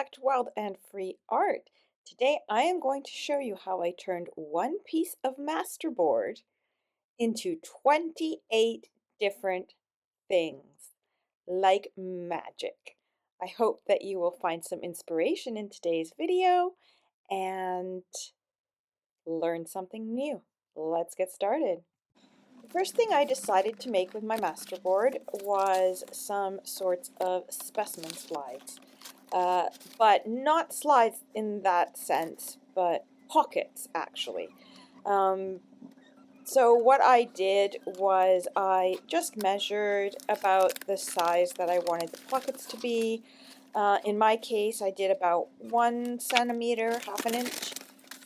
back to Wild and Free Art. Today I am going to show you how I turned one piece of Masterboard into 28 different things, like magic. I hope that you will find some inspiration in today's video and learn something new. Let's get started. The first thing I decided to make with my Masterboard was some sorts of specimen slides. But not slides in that sense, but pockets actually. Um, so what I did was I just measured about the size that I wanted the pockets to be. In my case, I did about 1 centimeter, half an inch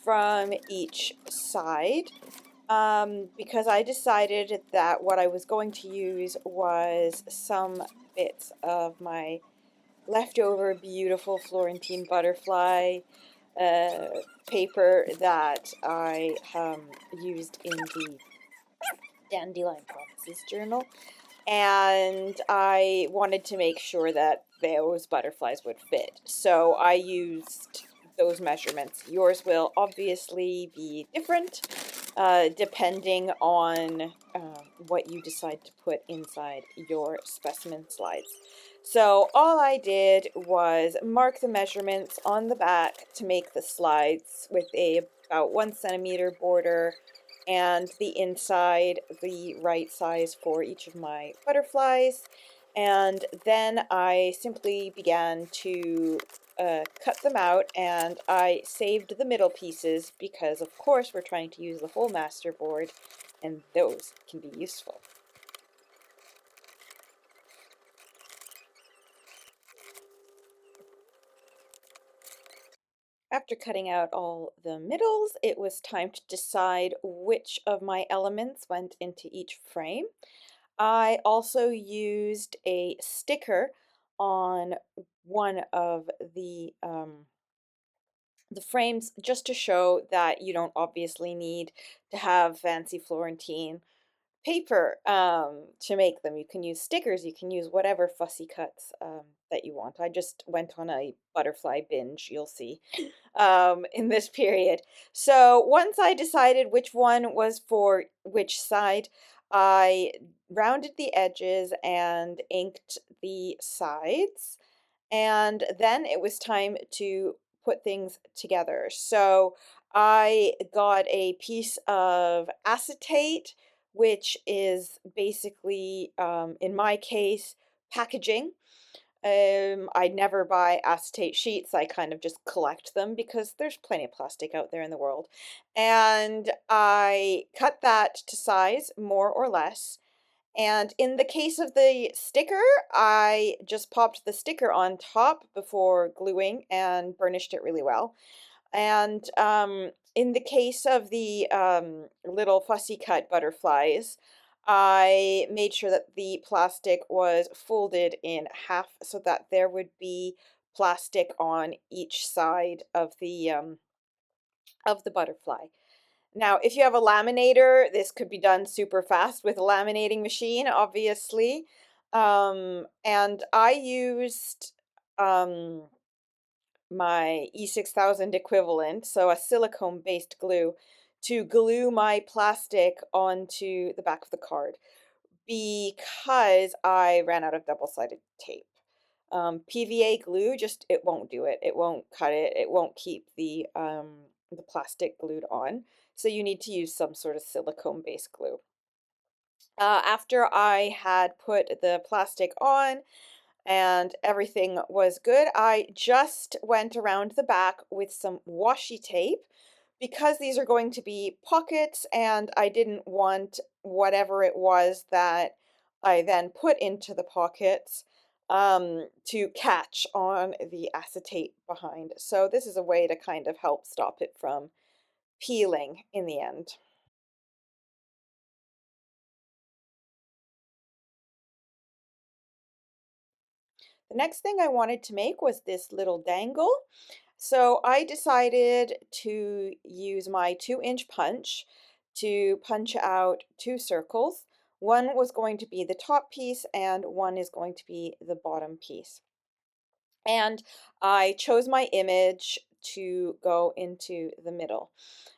from each side. Because I decided that what I was going to use was some bits of my leftover beautiful Florentine butterfly uh, paper that I used in the Dandelion Promises journal, and I wanted to make sure that those butterflies would fit. So I used those measurements. Yours will obviously be different depending on what you decide to put inside your specimen slides. So all I did was mark the measurements on the back to make the slides with a about 1 centimeter border, and the inside the right size for each of my butterflies. And then I simply began to cut them out, and I saved the middle pieces because of course we're trying to use the whole Masterboard and those can be useful. After cutting out all the middles, it was time to decide which of my elements went into each frame. I also used a sticker on one of the frames just to show that you don't obviously need to have fancy Florentine paper to make them. You can use stickers, you can use whatever fussy cuts that you want. I just went on a butterfly binge, you'll see, in this period. So once I decided which one was for which side, I rounded the edges and inked the sides, and then it was time to put things together. So I got a piece of acetate, which is basically, in my case, packaging. I never buy acetate sheets. I kind of just collect them because there's plenty of plastic out there in the world. And I cut that to size, more or less. And in the case of the sticker, I just popped the sticker on top before gluing and burnished it really well. And in the case of the little fussy cut butterflies, I made sure that the plastic was folded in half so that there would be plastic on each side of the butterfly. Now, if you have a laminator, this could be done super fast with a laminating machine, obviously. And I used my E6000 equivalent, so a silicone-based glue, to glue my plastic onto the back of the card because I ran out of double-sided tape. PVA glue, just, it won't do it. It won't cut it. It won't keep the plastic glued on. So you need to use some sort of silicone-based glue. After I had put the plastic on and everything was good, I just went around the back with some washi tape because these are going to be pockets and I didn't want whatever it was that I then put into the pockets to catch on the acetate behind. So this is a way to kind of help stop it from peeling in the end. The next thing I wanted to make was this little dangle. So I decided to use my 2-inch punch to punch out two circles. One was going to be the top piece and one is going to be the bottom piece. And I chose my image to go into the middle.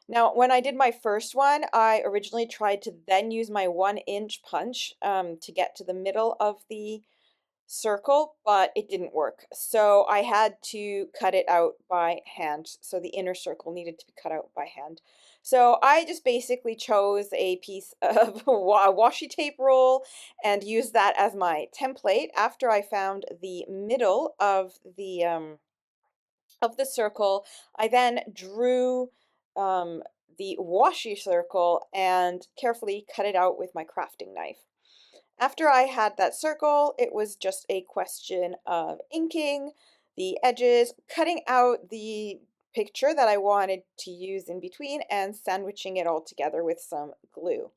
Now, when I did my first one, I originally tried to then use my 1 inch punch to get to the middle of the circle, but it didn't work. So I had to cut it out by hand. So the inner circle needed to be cut out by hand. So I just basically chose a piece of washi tape roll and used that as my template after I found the middle of the circle. I then drew um, the washi circle and carefully cut it out with my crafting knife. After I had that circle, it was just a question of inking the edges, cutting out the picture that I wanted to use in between, and sandwiching it all together with some glue.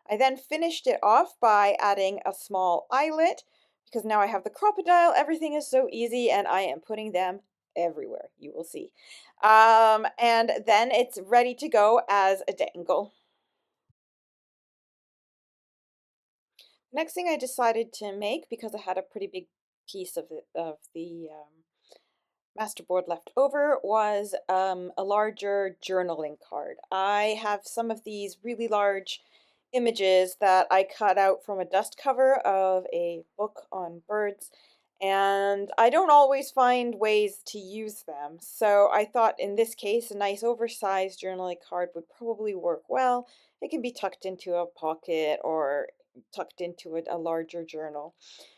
I then finished it off by adding a small eyelet because now I have the crocodile. Everything is so easy and I am putting them everywhere. You will see. And then it's ready to go as a dangle. Next thing I decided to make, because I had a pretty big piece of the Masterboard left over, was a larger journaling card. I have some of these really large images that I cut out from a dust cover of a book on birds, and I don't always find ways to use them. So I thought in this case, a nice oversized journaling card would probably work well. It can be tucked into a pocket or tucked into a larger journal.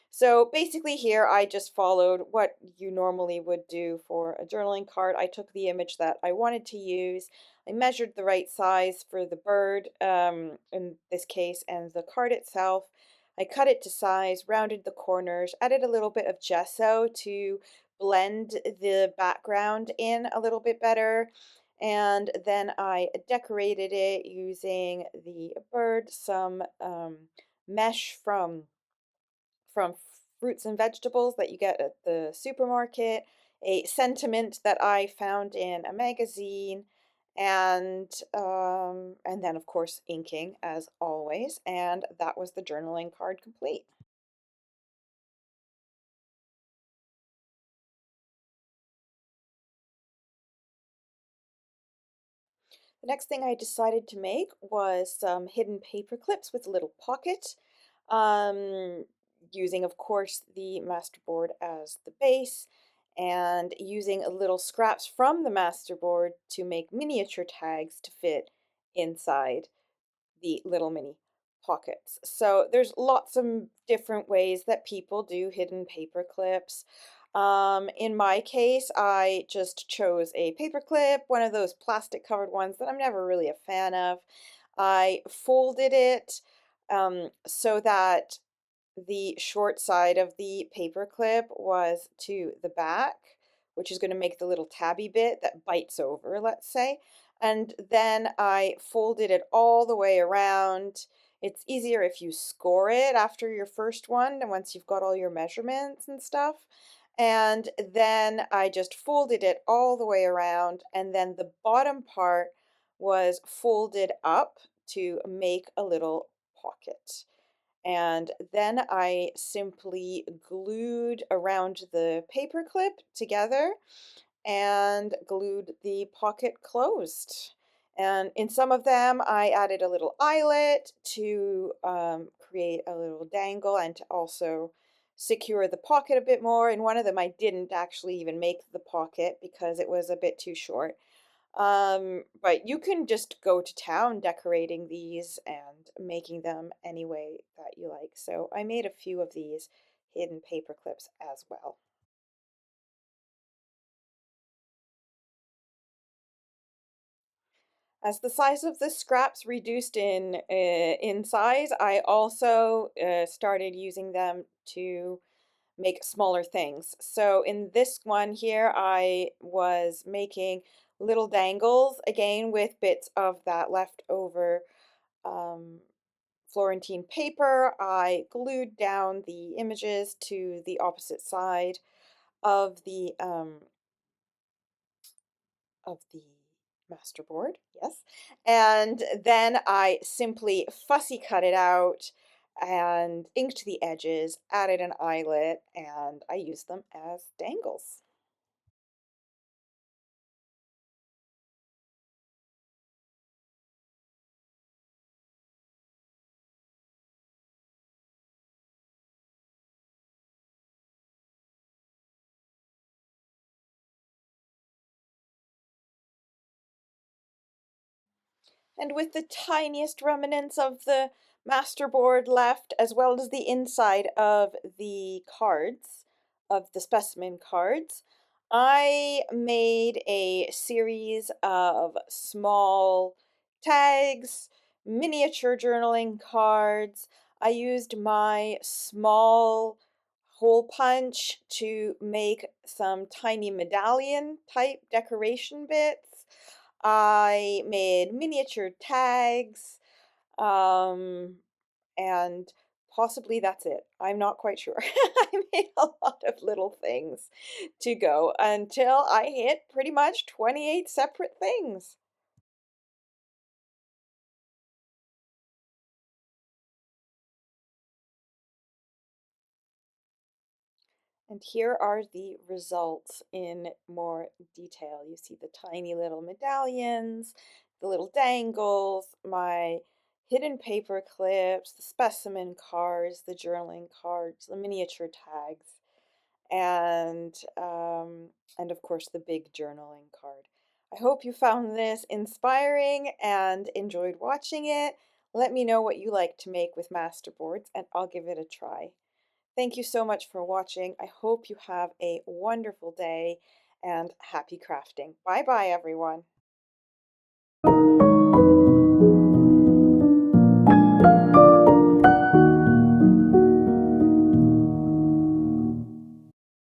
So basically here I just followed what you normally would do for a journaling card. I took the image that I wanted to use. I measured the right size for the bird in this case and the card itself. I cut it to size, rounded the corners, added a little bit of gesso to blend the background in a little bit better. And then I decorated it using the bird, some mesh from fruits and vegetables that you get at the supermarket, a sentiment that I found in a magazine, and then of course inking as always, and that was the journaling card complete. The next thing I decided to make was some hidden paper clips with a little pocket, um, using, of course, the masterboard as the base and using a little scraps from the masterboard to make miniature tags to fit inside the little mini pockets. So there's lots of different ways that people do hidden paper clips. In my case, I just chose a paper clip, one of those plastic covered ones that I'm never really a fan of. I folded it so that the short side of the paper clip was to the back, which is going to make the little tabby bit that bites over, let's say. And then I folded it all the way around. It's easier if you score it after your first one and once you've got all your measurements and stuff. And then I just folded it all the way around, and then the bottom part was folded up to make a little pocket. And then I simply glued around the paper clip together and glued the pocket closed. And in some of them, I added a little eyelet to create a little dangle and to also secure the pocket a bit more. In one of them, I didn't actually even make the pocket because it was a bit too short. But you can just go to town decorating these and making them any way that you like. So I made a few of these hidden paper clips as well. As the size of the scraps reduced in size, I also started using them to make smaller things. So in this one here, I was making little dangles again with bits of that leftover um, Florentine paper. I glued down the images to the opposite side of the masterboard, yes. And then I simply fussy cut it out and inked the edges, added an eyelet, and I used them as dangles. And with the tiniest remnants of the masterboard left, as well as the inside of the cards, of the specimen cards, I made a series of small tags, miniature journaling cards. I used my small hole punch to make some tiny medallion type decoration bits. I made miniature tags, um, and possibly that's it. I'm not quite sure. I made a lot of little things to go until I hit pretty much 28 separate things. And here are the results in more detail. You see the tiny little medallions, the little dangles, my hidden paper clips, the specimen cards, the journaling cards, the miniature tags, and of course the big journaling card. I hope you found this inspiring and enjoyed watching it. Let me know what you like to make with masterboards, and I'll give it a try. Thank you so much for watching. I hope you have a wonderful day and happy crafting. Bye bye, everyone.